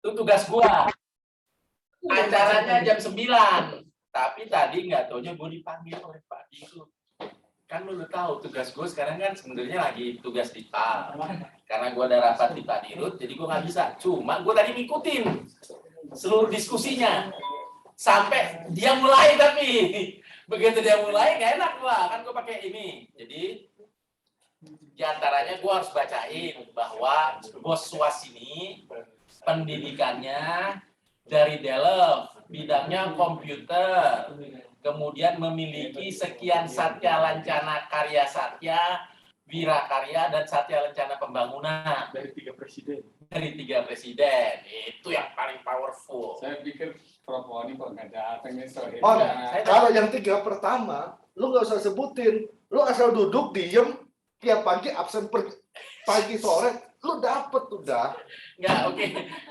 Itu tugas gua. Acaranya jam 9. Tapi tadi nggak taunya gue dipanggil oleh Pak Dirut. Kan lu udah tahu tugas gue sekarang kan sebenarnya lagi tugas di PAL. Karena gue ada rapat di Pak Dirut, jadi gue nggak bisa. Cuma gue tadi ngikutin seluruh diskusinya. Sampai dia mulai tapi. Begitu dia mulai nggak enak gua. Kan gue pakai ini. Jadi diantaranya gue harus bacain bahwa bos SWAS ini pendidikannya dari Delft, bidangnya komputer, kemudian memiliki sekian satya lancana karya satya, wirakarya, dan satya lancana pembangunan. Dari 3 presiden. Dari 3 presiden, itu yang paling powerful. Saya pikir Prof. Wani kok nggak datang nih sore. Kalau yang 3 pertama, lu nggak usah sebutin, lu asal duduk diem, tiap pagi absen pagi sore. Lu dapet udah. Nggak, oke.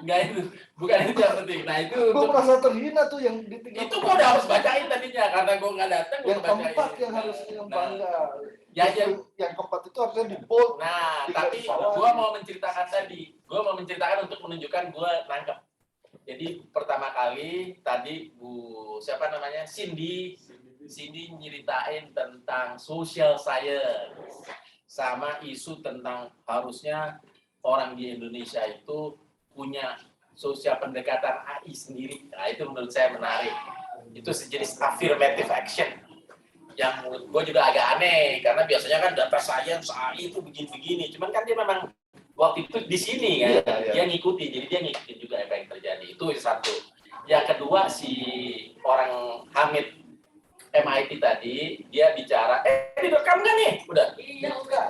Nggak itu. Bukan itu yang penting. Nah itu. Gue merasa terhina tuh yang di 3. Itu gue udah harus bacain tadinya. Karena gue nggak datang, gue yang bacain. keempat yang harus yang bangga. Ya, yang keempat itu harusnya di bold. Nah, tapi gue mau menceritakan tadi. Gue mau menceritakan untuk menunjukkan gue nangkep. Jadi pertama kali tadi siapa namanya? Cindy nyeritain tentang social science. Sama isu tentang harusnya orang di Indonesia itu punya sosial pendekatan AI sendiri. Nah, itu menurut saya menarik. Itu sejenis affirmative action. Yang menurut gue juga agak aneh, karena biasanya kan data science, AI itu begini-begini. Cuman kan dia memang waktu itu di sini kan, dia ngikuti. Jadi dia ngikutin juga apa yang terjadi. Itu satu. Yang kedua, si orang Hamid MIT tadi, dia bicara, direkam nggak nih? Udah? Iya, udah.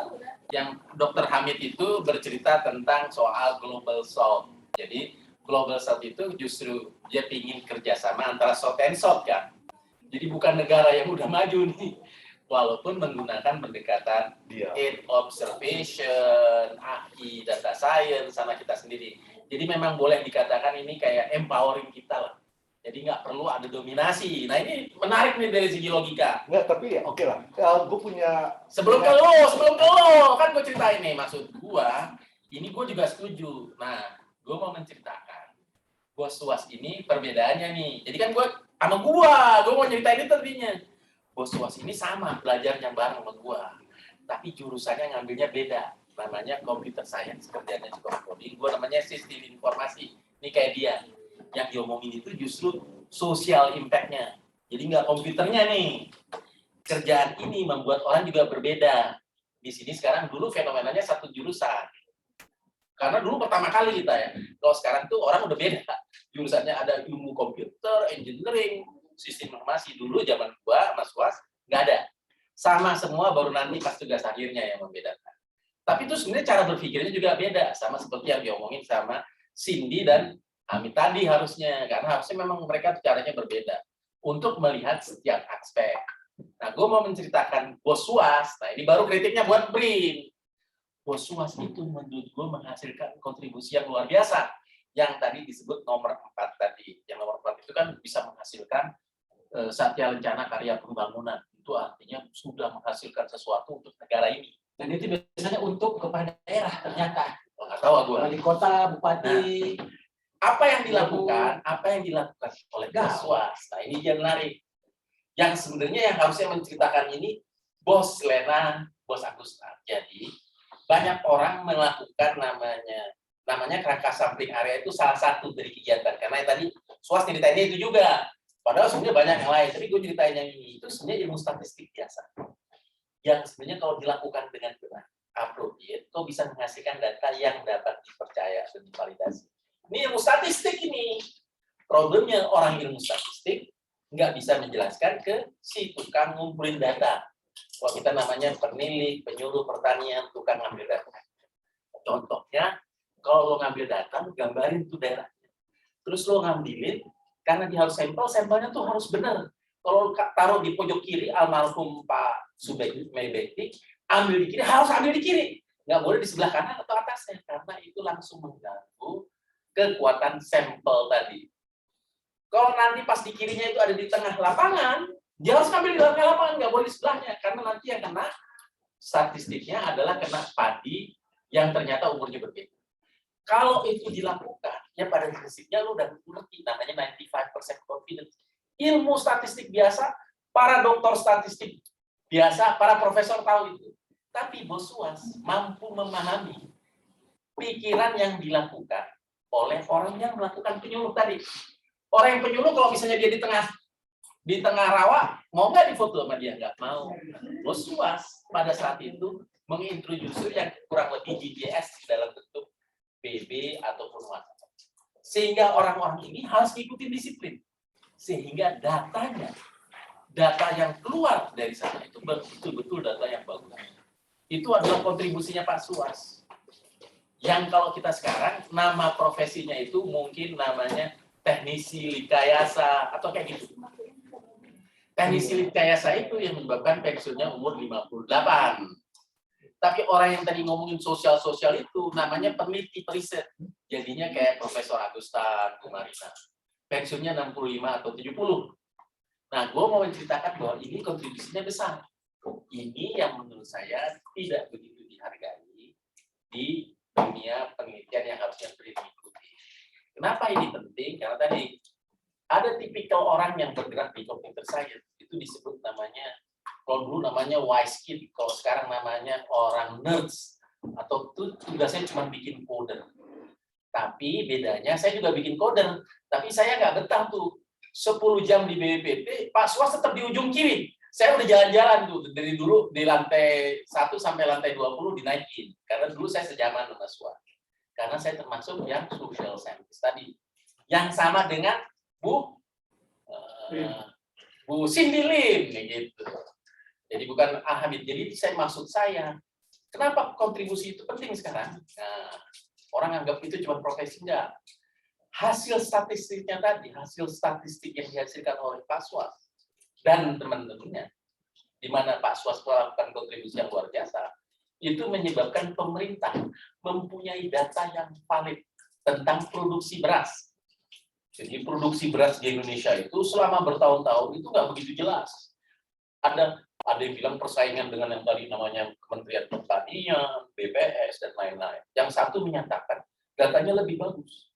Yang Dr. Hamid itu bercerita tentang soal Global South. Jadi Global South itu justru dia ingin kerjasama antara South and South kan. Jadi bukan negara yang udah maju nih. Walaupun menggunakan pendekatan aid observation, AI, data science, sama kita sendiri. Jadi memang boleh dikatakan ini kayak empowering kita lah. Jadi nggak perlu ada dominasi. Nah ini menarik nih dari segi logika. Nggak, tapi ya oke lah. Gue punya... Sebelum ke lo, kan gue ceritain nih. Maksud gue, ini gue juga setuju. Nah, gue mau menceritakan. Bos SWAS ini perbedaannya nih. Jadi kan gue sama gue mau ceritain ini tadinya. Bos SWAS ini sama, belajarnya bareng sama gue. Tapi jurusannya ngambilnya beda. Namanya computer science, kerjanya juga coding. Gue namanya sistem informasi. Ini kayak dia. Yang diomongin itu justru social impact-nya. Jadi nggak komputernya nih. Kerjaan ini membuat orang juga berbeda. Di sini sekarang dulu fenomenanya satu jurusan. Karena dulu pertama kali kita ya. Kalau sekarang tuh orang udah beda. Jurusannya ada ilmu komputer, engineering, sistem informasi. Dulu zaman gua, Mas Was, nggak ada. Sama semua baru nanti pas tugas akhirnya yang membedakan. Tapi itu sebenarnya cara berpikirnya juga beda. Sama seperti yang diomongin sama Cindy dan Hamid tadi harusnya, karena harusnya memang mereka caranya berbeda untuk melihat setiap aspek. Nah, gue mau menceritakan Bos SWAS. Nah, ini baru kritiknya buat BRIN. Bos SWAS itu menurut gue menghasilkan kontribusi yang luar biasa. Yang tadi disebut nomor 4 tadi. Yang nomor 4 itu kan bisa menghasilkan satya lencana karya pembangunan. Itu artinya sudah menghasilkan sesuatu untuk negara ini. Dan itu biasanya untuk kepala daerah ternyata. Oh, nggak tahu gue. Wali kota, bupati. Nah, apa yang dilakukan oleh Bos SWAS. Nah, ini yang menarik. Yang sebenarnya yang harusnya menceritakan ini Bos Lena, Bos Agusta. Jadi banyak orang melakukan namanya kerangka sampling area itu salah satu dari kegiatan. Karena tadi SWAS ceritainnya itu juga. Padahal sebenarnya banyak yang lain. Tapi gue ceritain yang ini itu sebenarnya ilmu statistik biasa. Yang sebenarnya kalau dilakukan dengan benar, appropriate, itu bisa menghasilkan data yang dapat dipercaya dan divalidasi. Ini ilmu statistik ini. Problemnya orang ilmu statistik nggak bisa menjelaskan ke si tukang ngumpulin data. Kalau kita namanya penilik, penyuluh pertanian, tukang ngambil data. Contohnya, kalau lo ngambil data, lo gambarin tuh daerahnya. Terus lo ngambilin, karena dia harus sampelnya tuh harus benar. Kalau taruh di pojok kiri, almarhum Pak Subekti, ambil di kiri, harus ambil di kiri. Nggak boleh di sebelah kanan atau atasnya, karena itu langsung mengganggu kekuatan sampel tadi. Kalau nanti pas di kirinya itu ada di tengah lapangan, dia harus ambil di tengah lapangan, nggak boleh di sebelahnya, karena nanti yang kena statistiknya adalah kena padi yang ternyata umurnya berbeda. Kalau itu dilakukan, ya pada prinsipnya lu udah ngerti, namanya 95% confidence. Ilmu statistik biasa, para dokter statistik biasa, para profesor tahu itu. Tapi bos UAS mampu memahami pikiran yang dilakukan oleh orang yang melakukan penyuluh tadi. Orang yang penyuluh kalau misalnya dia di tengah rawa, mau nggak difoto sama dia? Nggak mau. Bos UAS pada saat itu mengintroduksi yang kurang lebih GJS dalam bentuk BB ataupun WhatsApp. Sehingga orang-orang ini harus ikuti disiplin. Sehingga data yang keluar dari sana itu betul-betul data yang bagus. Itu adalah kontribusinya Pak Suas. Yang kalau kita sekarang, nama profesinya itu mungkin namanya teknisi likayasa, atau kayak gitu. Teknisi likayasa itu yang menyebabkan pensiunnya umur 58. Tapi orang yang tadi ngomongin sosial-sosial itu namanya peneliti periset. Jadinya kayak Profesor Agustan Kumarina. Pensiunnya 65 atau 70. Nah, gue mau menceritakan bahwa ini kontribusinya besar. Ini yang menurut saya tidak begitu dihargai di dunia penelitian yang harusnya diikuti. Kenapa ini penting? Karena tadi ada tipikal orang yang bergerak di computer science, itu disebut namanya, kalau dulu namanya wise kid, kalau sekarang namanya orang nerds, atau itu tugasnya cuma bikin coder. Tapi bedanya, saya juga bikin coder, tapi saya nggak betah tuh. 10 jam di BPPT, Pak Suas tetap di ujung kiri. Saya udah jalan-jalan tuh, dari dulu di lantai 1 sampai lantai 20 dinaikin. Karena dulu saya sejaman sama Suas. Karena saya termasuk yang social scientist tadi. Yang sama dengan Bu Cindy Lim, gitu. Jadi bukan Hamid. Jadi maksud saya, kenapa kontribusi itu penting sekarang? Nah, orang anggap itu cuma profesi, enggak. Hasil statistiknya tadi, hasil statistik yang dihasilkan oleh Pak Suas dan teman-temannya, di mana Pak Suas melakukan kontribusi yang luar biasa, itu menyebabkan pemerintah mempunyai data yang valid tentang produksi beras. Jadi produksi beras di Indonesia itu selama bertahun-tahun itu nggak begitu jelas. Ada yang bilang persaingan dengan yang tadi namanya Kementerian Pertanian, BPS, dan lain-lain. Yang satu menyatakan datanya lebih bagus.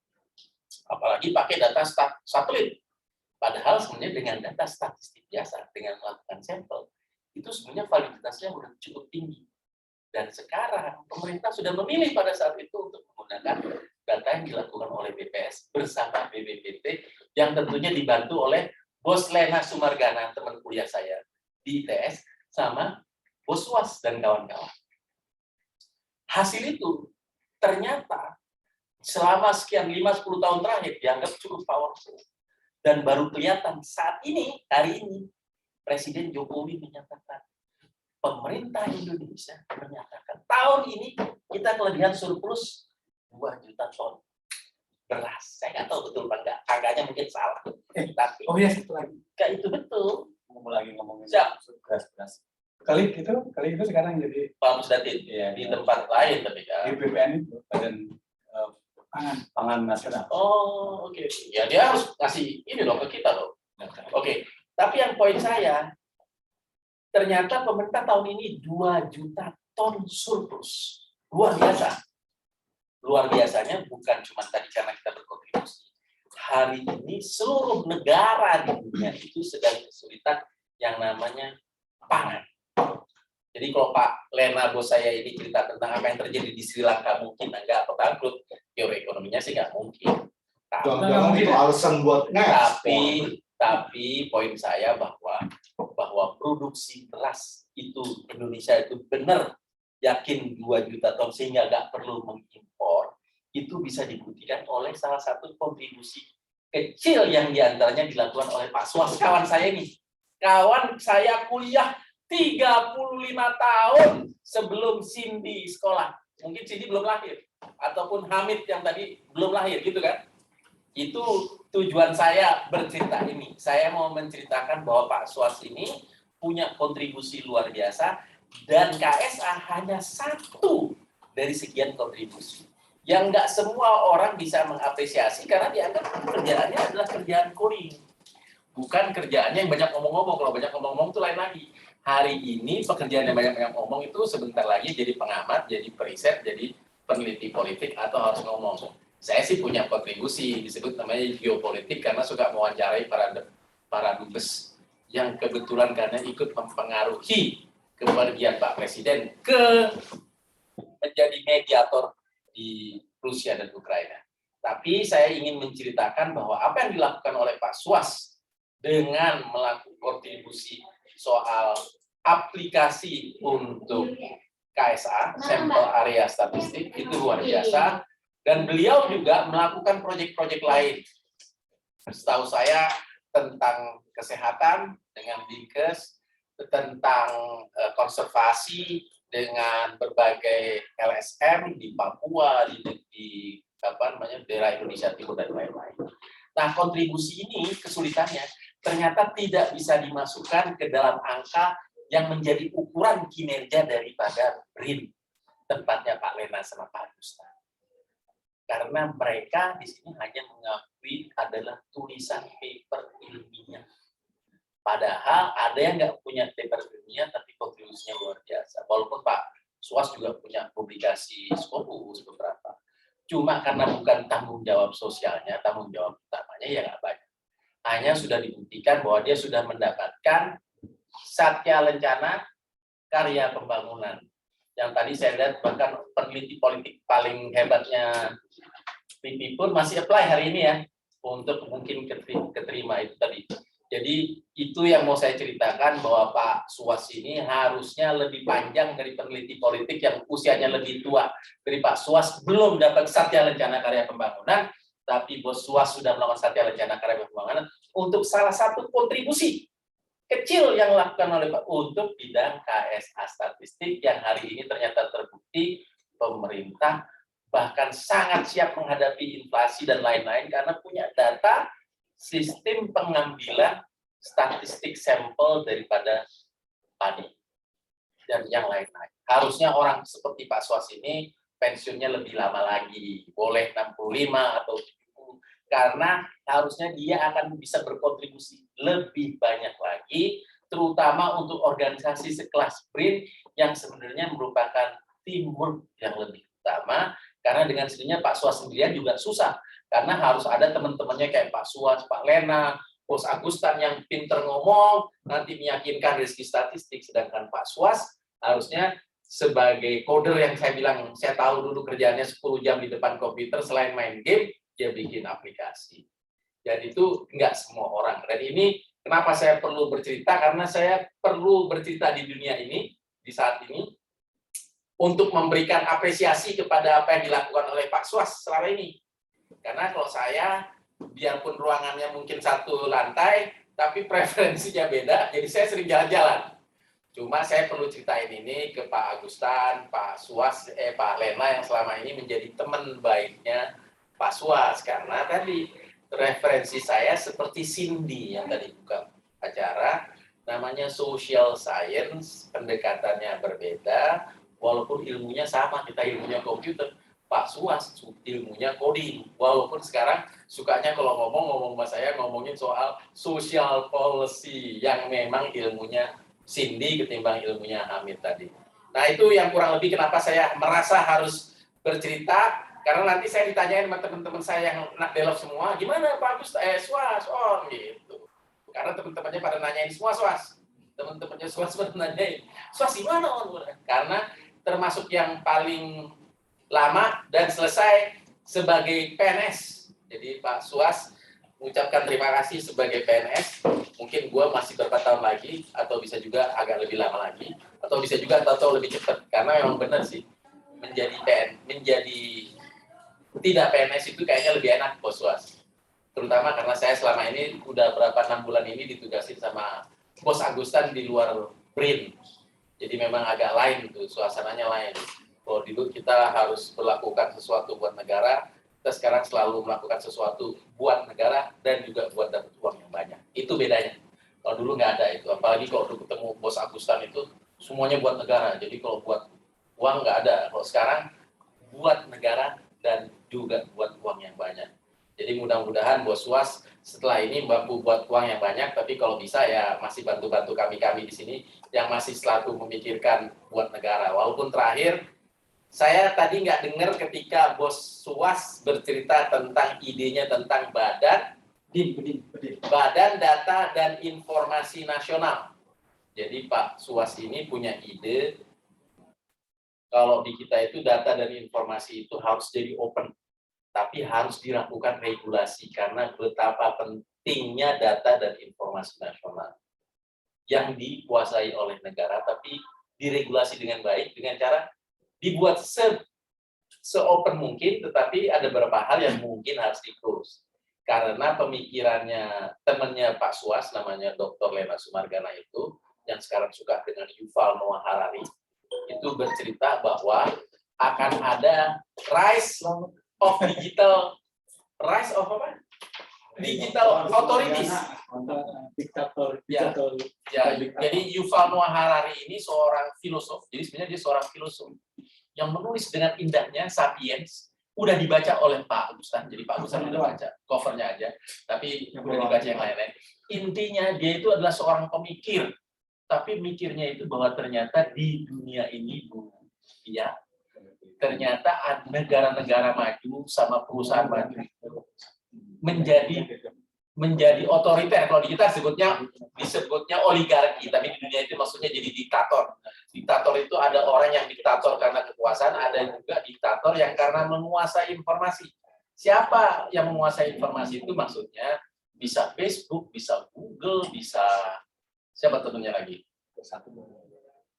Apalagi pakai data satelit. Padahal sebenarnya dengan data statistik biasa, dengan melakukan sampel, itu sebenarnya validitasnya sudah cukup tinggi. Dan sekarang pemerintah sudah memilih pada saat itu untuk menggunakan data yang dilakukan oleh BPS bersama BPPT, yang tentunya dibantu oleh Bos Lena Sumargana, teman kuliah saya di ITS, sama Bos Suas dan kawan-kawan. Hasil itu ternyata selama sekian 5-10 tahun terakhir dianggap cukup powerful. Dan baru kelihatan saat ini, hari ini, Presiden Jokowi menyatakan, pemerintah Indonesia menyatakan, tahun ini kita kelebihan surplus 2 juta ton beras. Saya nggak tahu betul Pak, nggak, angkanya mungkin salah. Tapi, Satu lagi. kayak itu betul. Ngomongin Siap. beras. Kali itu sekarang jadi Pak Musdatin, ya, di tempat lain tapi di kan. BPN itu Badan Pangan Nasional. Oh, oke. Ya dia harus ngasih ini loh ke kita loh. Oke. Tapi yang poin saya, ternyata pemerintah tahun ini 2 juta ton surplus. Luar biasa. Luar biasanya bukan cuma tadi karena kita berkontribusi. Hari ini seluruh negara di dunia itu sedang kesulitan yang namanya pangan. Jadi kalau Pak Lena bos saya ini cerita tentang apa yang terjadi di Sri Lanka mungkin enggak atau bangkrut, teori ekonominya sih nggak mungkin. Jangan-jangan itu alasan buat Tapi poin saya bahwa produksi beras itu Indonesia itu benar yakin 2 juta ton sehingga nggak perlu mengimpor, itu bisa dibuktikan oleh salah satu kontribusi kecil yang diantaranya dilakukan oleh Pak Suas, kawan saya ini. Kawan saya kuliah 35 tahun sebelum Cindy sekolah. Mungkin Cindy belum lahir. Ataupun Hamid yang tadi belum lahir, gitu kan? Itu tujuan saya bercerita ini. Saya mau menceritakan bahwa Pak Suas ini punya kontribusi luar biasa dan KSA hanya satu dari sekian kontribusi. Yang nggak semua orang bisa mengapresiasi karena dianggap kerjaannya adalah kerjaan coding. Bukan kerjaannya yang banyak ngomong-ngomong. Kalau banyak ngomong-ngomong itu lain lagi. Hari ini pekerjaan yang banyak ngomong itu sebentar lagi jadi pengamat, jadi periset, jadi peneliti politik atau harus ngomong. Saya sih punya kontribusi, disebut namanya geopolitik karena suka mewawancarai para dubes yang kebetulan karena ikut mempengaruhi kepergian Pak Presiden ke menjadi mediator di Rusia dan Ukraina. Tapi saya ingin menceritakan bahwa apa yang dilakukan oleh Pak Suas dengan melakukan kontribusi soal aplikasi untuk KSA, sampel area statistik, itu luar biasa. Dan beliau juga melakukan proyek-proyek lain. Setahu saya tentang kesehatan dengan Dinkes, tentang konservasi dengan berbagai LSM di Papua, di daerah Indonesia Timur dan lain-lain. Nah, kontribusi ini kesulitannya ternyata tidak bisa dimasukkan ke dalam angka yang menjadi ukuran kinerja daripada BRIN, tempatnya Pak Lena sama Pak Agustan. Karena mereka di sini hanya mengakui adalah tulisan paper ilmiah. Padahal ada yang nggak punya paper ilmiah tapi kontribusinya luar biasa. Walaupun Pak Suas juga punya publikasi Scopus beberapa. Cuma karena bukan tanggung jawab sosialnya, tanggung jawab utamanya ya nggak banyak. Hanya sudah dibuktikan bahwa dia sudah mendapatkan Satya Lencana Karya Pembangunan. Yang tadi saya lihat bahkan peneliti politik paling hebatnya PP pun masih apply hari ini ya untuk mungkin keterima itu tadi. Jadi itu yang mau saya ceritakan bahwa Pak Suas ini harusnya lebih panjang dari peneliti politik yang usianya lebih tua dari Pak Suas belum dapat Satya Lencana Karya Pembangunan, tapi Bos Suas sudah melakukan Satya Lencana Karya Pembangunan untuk salah satu kontribusi kecil yang dilakukan oleh Pak untuk bidang KSA statistik yang hari ini ternyata terbukti pemerintah bahkan sangat siap menghadapi inflasi dan lain-lain karena punya data sistem pengambilan statistik sampel daripada padi dan yang lain-lain. Harusnya orang seperti Pak Suas ini pensiunnya lebih lama lagi, boleh 65 atau 70, karena harusnya dia akan bisa berkontribusi lebih banyak lagi, terutama untuk organisasi sekelas BRIN yang sebenarnya merupakan teamwork yang lebih utama, karena dengan sendirinya Pak Suas sendirian juga susah, karena harus ada teman-temannya kayak Pak Suas, Pak Lena, Bos Agustan yang pinter ngomong, nanti meyakinkan dari segi statistik, sedangkan Pak Suas harusnya sebagai coder yang saya bilang, saya tahu dulu kerjaannya 10 jam di depan komputer, selain main game, dia bikin aplikasi. Dan itu enggak semua orang. Dan ini kenapa saya perlu bercerita, karena saya perlu bercerita di dunia ini, di saat ini, untuk memberikan apresiasi kepada apa yang dilakukan oleh Pak Suas selama ini. Karena kalau saya, biarpun ruangannya mungkin satu lantai, tapi preferensinya beda, jadi saya sering jalan-jalan. Cuma saya perlu ceritain ini ke Pak Agustan, Pak Suas, Pak Lena yang selama ini menjadi teman baiknya Pak Suas. Karena tadi referensi saya seperti Cindy yang tadi buka acara, namanya social science, pendekatannya berbeda, walaupun ilmunya sama, kita ilmunya komputer. Pak Suas ilmunya coding, walaupun sekarang sukanya kalau ngomong sama saya ngomongin soal social policy yang memang ilmunya Cindy ketimbang ilmunya Hamid tadi. Nah itu yang kurang lebih kenapa saya merasa harus bercerita, karena nanti saya ditanyain sama teman-teman saya yang nak belok semua, gimana Pak Agus, Suas, gitu. Karena teman-temannya pada nanyain semua Suas, teman-temannya Suas pada nanyain, Suas gimana On? Karena termasuk yang paling lama dan selesai sebagai PNS. Jadi Pak Suas mengucapkan terima kasih sebagai PNS. Mungkin gue masih beberapa tahun lagi, atau bisa juga agak lebih lama lagi, atau bisa juga tahu lebih cepat. Karena memang benar sih, menjadi tidak PNS itu kayaknya lebih enak Bos Suas. Terutama karena saya selama ini udah berapa 6 bulan ini ditugasin sama Bos Agustan di luar BRIN. Jadi memang agak lain tuh, suasananya lain. Kalau dulu kita harus melakukan sesuatu buat negara, kita sekarang selalu melakukan sesuatu buat negara dan juga buat dapat uang yang banyak. Itu bedanya. Kalau dulu nggak ada itu. Apalagi kalau dulu ketemu Bos Agustan itu semuanya buat negara. Jadi kalau buat uang nggak ada. Kalau sekarang buat negara dan juga buat uang yang banyak. Jadi mudah-mudahan Bos Suas setelah ini mampu buat uang yang banyak, tapi kalau bisa ya masih bantu-bantu kami-kami di sini yang masih selalu memikirkan buat negara. Walaupun terakhir Saya tadi nggak dengar ketika Bos Suas bercerita tentang idenya tentang Badan Data dan Informasi Nasional. Jadi Pak Suas ini punya ide kalau di kita itu data dan informasi itu harus jadi open, tapi harus dilakukan regulasi karena betapa pentingnya data dan informasi nasional yang dikuasai oleh negara, tapi diregulasi dengan baik dengan cara dibuat se-open mungkin, tetapi ada beberapa hal yang mungkin harus di-close. Karena pemikirannya temannya Pak Suas, namanya Dr. Lena Sumargana itu, yang sekarang suka dengan Yuval Noah Harari, itu bercerita bahwa akan ada rise of digital authorities. Ya, jadi Yuval Noah Harari ini seorang filosof, jadi sebenarnya dia seorang filosof yang menulis dengan indahnya Sapiens, udah dibaca oleh Pak Agustan, jadi Pak Agustan udah baca covernya aja, tapi udah dibaca yang lain-lain. Intinya dia itu adalah seorang pemikir, tapi mikirnya itu bahwa ternyata di dunia ini ya ternyata ada negara-negara maju sama perusahaan maju menjadi otoriter. Kalau di kita disebutnya oligarki, tapi di dunia itu maksudnya jadi diktator. Diktator itu ada orang yang diktator karena kekuasaan, ada juga diktator yang karena menguasai informasi. Siapa yang menguasai informasi itu maksudnya bisa Facebook, bisa Google, bisa siapa tentunya lagi?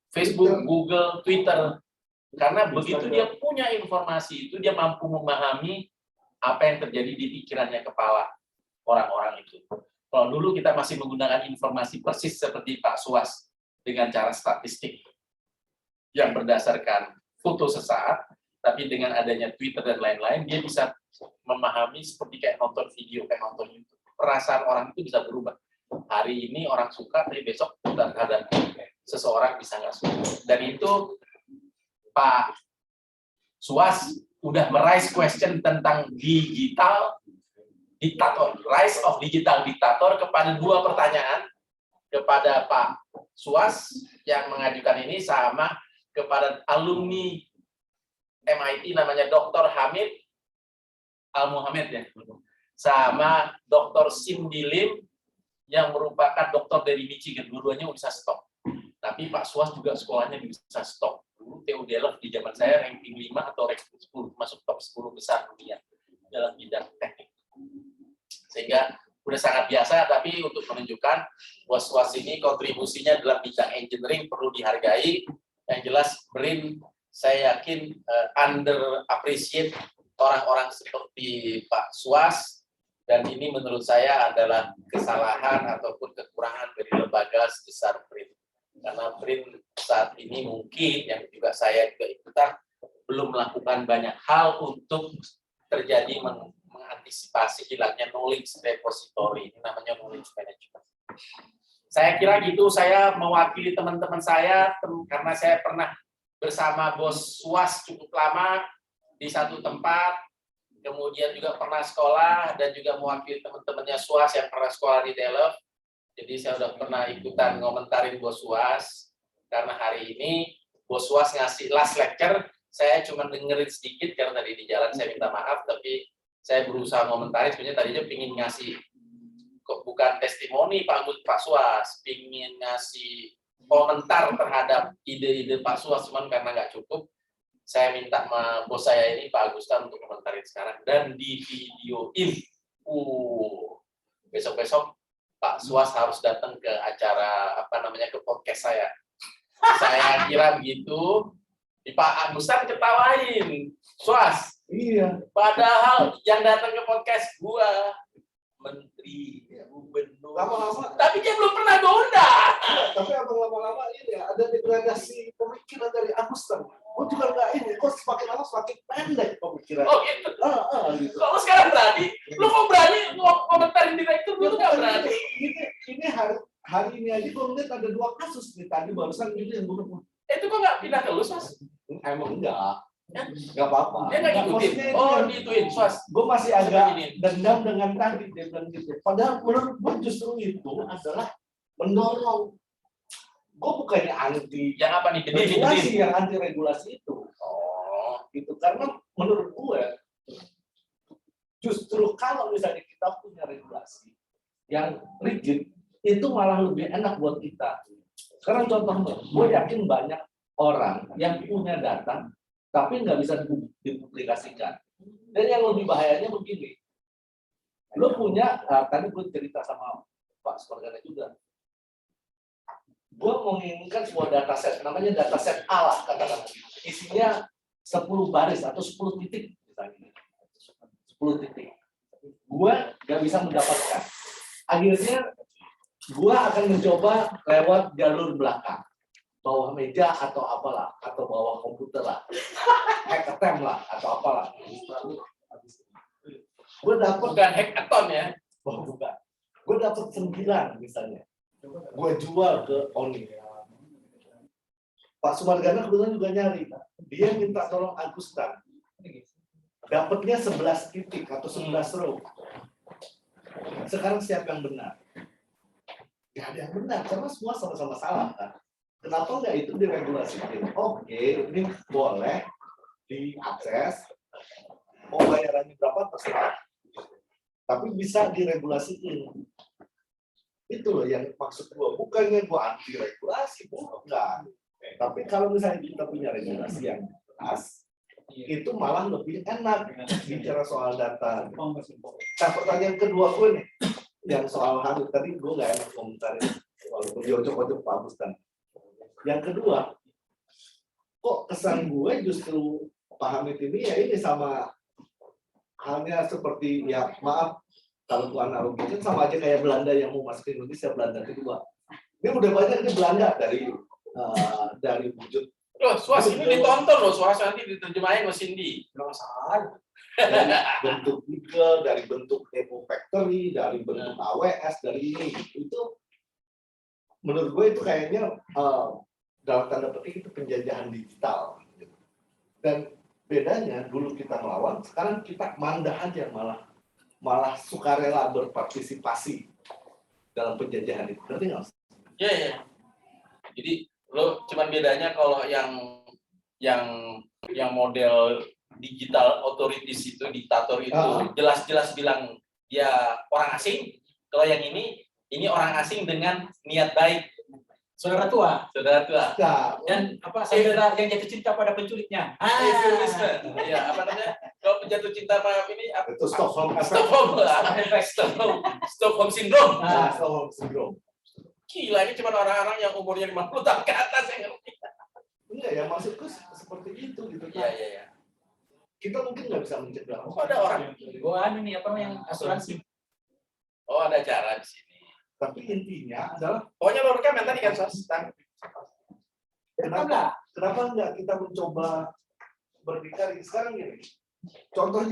Facebook, Google, Twitter. Karena begitu dia punya informasi itu, dia mampu memahami apa yang terjadi di pikirannya kepala orang-orang itu. Kalau dulu kita masih menggunakan informasi persis seperti Pak Suas dengan cara statistik yang berdasarkan foto sesaat, tapi dengan adanya Twitter dan lain-lain, dia bisa memahami seperti kayak nonton video, kayak nonton YouTube. Perasaan orang itu bisa berubah. Hari ini orang suka, tapi besok terhadap seseorang bisa nggak suka. Dan itu Pak Suas udah meraise question tentang digital diktator, rise of digital diktator kepada dua pertanyaan, kepada Pak Suas yang mengajukan ini sama kepada alumni MIT namanya Dr. Hamid Al-Muhammad ya, sama Dr. Cindy Lim yang merupakan dokter dari Michigan. Dua-duanya bisa stop. Tapi Pak Suas juga sekolahnya bisa stop. Dulu TU Delft di zaman saya ranking 5 atau ranking 10, masuk top 10 besar dunia dalam bidang teknik. Sehingga udah sangat biasa, tapi untuk menunjukkan bahwa Suas ini kontribusinya dalam bidang engineering perlu dihargai. Yang jelas BRIN saya yakin under appreciate orang-orang seperti Pak Suas, dan ini menurut saya adalah kesalahan ataupun kekurangan dari lembaga sebesar BRIN. Karena BRIN saat ini mungkin, yang juga saya juga ikutan, belum melakukan banyak hal untuk terjadi mengantisipasi hilangnya knowledge repository. Ini namanya knowledge management. Saya kira gitu, saya mewakili teman-teman saya, karena saya pernah bersama Bos Suas cukup lama di satu tempat, kemudian juga pernah sekolah, dan juga mewakili teman-temannya Suas yang pernah sekolah di Delft. Jadi saya udah pernah ikutan ngomentarin Bos Suas, karena hari ini Bos Suas ngasih last lecture, saya cuma dengerin sedikit karena tadi di jalan, saya minta maaf, tapi saya berusaha ngomentarin. Sebenarnya tadinya pingin ngasih, kok bukan testimoni Pak Suas, pingin ngasih komentar terhadap ide-ide Pak Suas, cuman karena nggak cukup, saya minta sama bos saya ini Pak Agustan untuk komentarin sekarang dan di videoin. Besok-besok Pak Suas harus datang ke acara ke podcast saya. Saya kira begitu. Di Pak Agustan ketawain, Suas. Iya. Padahal yang datang ke podcast gua menteri, gubernur. Lama-lama. Tapi dia belum pernah diundang. Tapi abang lama-lama ini ada degradasi pemikiran dari Agustan. Gue juga nggak ini, kok semakin lama semakin pendek pemikiran. Oh gitu. Gitu. Kalau sekarang berani, lu kok berani komentarin direktur, lu tuh nggak berani. Ini hari ini aja gue ngeliat ada 2 kasus nih, tadi barusan ini yang gue bilang. Itu kok nggak pindah ke lu, Suas? Emang enggak. Enggak apa-apa. Dia nggak ngikutin. Oh, diituin, Suas. Gue masih agak dendam dengan tadi dia bilang gitu. Padahal menurut gue justru itu adalah mendorong. Gue bukannya anti yang apa nih? regulasi, yang anti regulasi itu. Oh. gitu. Karena menurut gue justru kalau misalnya kita punya regulasi yang rigid itu malah lebih enak buat kita. Sekarang contohnya, gue yakin banyak orang yang punya data tapi nggak bisa dipublikasikan. Dan yang lebih bahayanya begini, lo punya, tadi gue cerita sama Pak Supargana juga, gue menginginkan sebuah dataset, namanya dataset A lah, katakan isinya 10 baris atau 10 titik misalnya. 10 titik. Gue nggak bisa mendapatkan. Akhirnya gue akan mencoba lewat jalur belakang, bawah meja atau apalah, atau bawah komputer lah, hack attempt lah atau apalah. Gue dapat Bukan hackathon ya. bukan. Gue dapat 9 misalnya. Gue jual ke Oni. Pak Sumargana kebetulan juga nyari. Dia minta tolong Agustan. Dapatnya 11 titik atau 11 row. Sekarang siapa yang benar? Gak ada yang benar, karena semua sama-sama salah. Kan? Kenapa nggak itu diregulasikan? Oke, ini boleh diakses. Mau bayarannya berapa terserah. Tapi bisa diregulasikan. Itu loh yang maksud gue. Bukannya gue anti regulasi, bukan. Tapi kalau misalnya kita punya regulasi yang jelas, itu malah lebih enak bicara soal data. Nah, pertanyaan kedua gue nih, yang soal Hamid tadi gue nggak enak komentarin walaupun diocok-ocok Pak Bustan. Yang kedua, kok kesan gue justru Pak Hamid ini ya ini sama halnya seperti ya maaf kalau gue analogikan sama aja kayak Belanda yang mau masuk ke Indonesia, Belanda kedua. Ini udah banyak nih Belanda dari wujud. Loh, Suas ini ditonton loh, Suas nanti diterjemahin sama Cindy. Dari bentuk legal, dari bentuk Eco Factory, dari bentuk AWS, dari ini itu menurut gue itu kayaknya dalam tanda petik itu penjajahan digital. Dan bedanya dulu kita melawan, sekarang kita mandahan yang malah sukarela berpartisipasi dalam penjajahan itu. Berarti nggak? Iya, iya. Jadi lo cuman bedanya kalau yang model digital authorities itu, diktator itu jelas-jelas bilang dia orang asing. Kalau yang ini orang asing dengan niat baik. Saudara tua. Saudara tua. Nah, Dan saudara yang jatuh cinta pada penculiknya. Euphemism. Iya, apa namanya? Kalau jatuh cinta sama ini apa? itu Stockholm Stockholm syndrome. Stockholm syndrome. Gila, ini cuma orang-orang yang umurnya 50 tahun ke atas yang ngerti. Enggak ya, maksudku seperti itu gitu. Iya, iya, iya. Kita mungkin nggak bisa mencegah. Oh, ada orang. Gua nih apa yang asuransi. Oh, ada cara di sini. Tapi intinya adalah Pokoknya lo rekam yang tadi kan, Sos. kenapa enggak kita mencoba berdikari sekarang gini. Contoh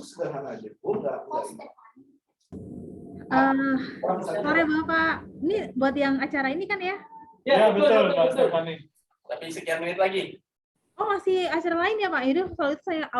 sederhana aja. Enggak ini. Sore Bapak, ini buat yang acara ini kan ya? Ya, betul, Pak Stefani. Tapi sekian menit lagi. Oh masih acara lain ya Pak? Yaudah kalau itu saya out.